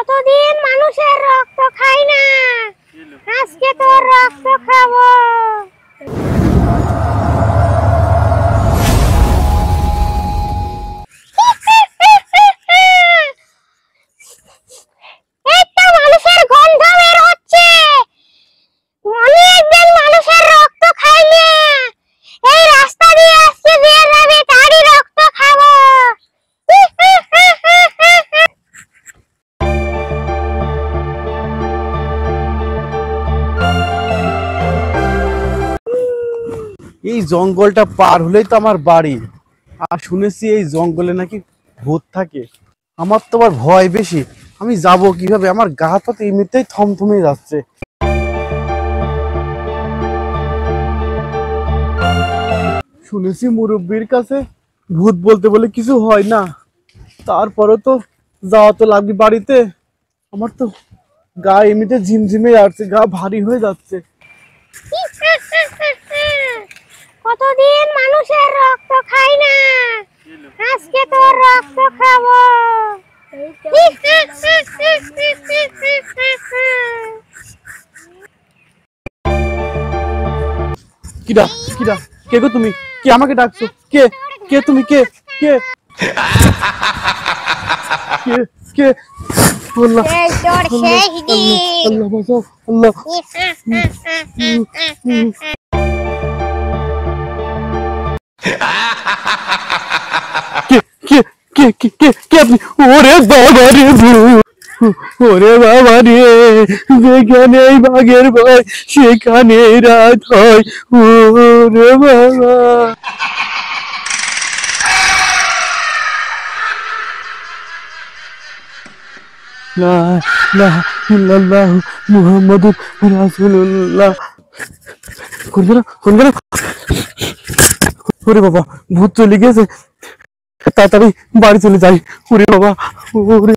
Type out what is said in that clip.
কতদিন মানুষের রক্ত খাই না, আজকে তোর রক্ত খাবো। একটা মানুষের গন্ধ বের হচ্ছে, মনে একদিন মানুষের রক্ত খাইলে এই রাস্তা দিয়ে আজকে দিয়ে যাবে, তারই রক্ত খাবো। এই জঙ্গলটা পার হলেই তো আমার বাড়ি। আর শুনেছি এই জঙ্গলে নাকি ভূত থাকে। আমার তো আবার ভয় বেশি, আমি যাব কিভাবে? আমার গা হাত এমনিতেই থমথমে যাচ্ছে। শুনেছি মুরব্বির কাছে ভূত বলতে বলে কিছু হয় না, তারপরে তো যাওয়া তো লাগবে বাড়িতে। আমার তো গা এমনিতে ঝিমঝিমে যাচ্ছে, গা ভারী হয়ে যাচ্ছে। কতদিন মানুষের রক্ত খাই না, আজকে তোর রক্ত খাবো। কিডা কিডা, কে গো তুমি? কে আমাকে ডাকছো? কে কে তুমি? কে কে কে কে? আল্লাহ এই তোর শেষ দিন। আল্লাহ বাঁচাও, আল্লাহ। কে কে কে কে কে কে আপনি? ওরে বাবা রে, ওরে বাবা রে, যেখানে বাঘের ভয় সেখানে রাত হয়। ওরে বাবা। লা ইলাহা ইল্লাল্লাহু মুহাম্মাদুর রাসূলুল্লাহ। কোন গেল? ওরে বাবা, ভূত চলে গেছে, তাড়াতাড়ি বাড়ি চলে যাই। ওরে বাবা, ওরে।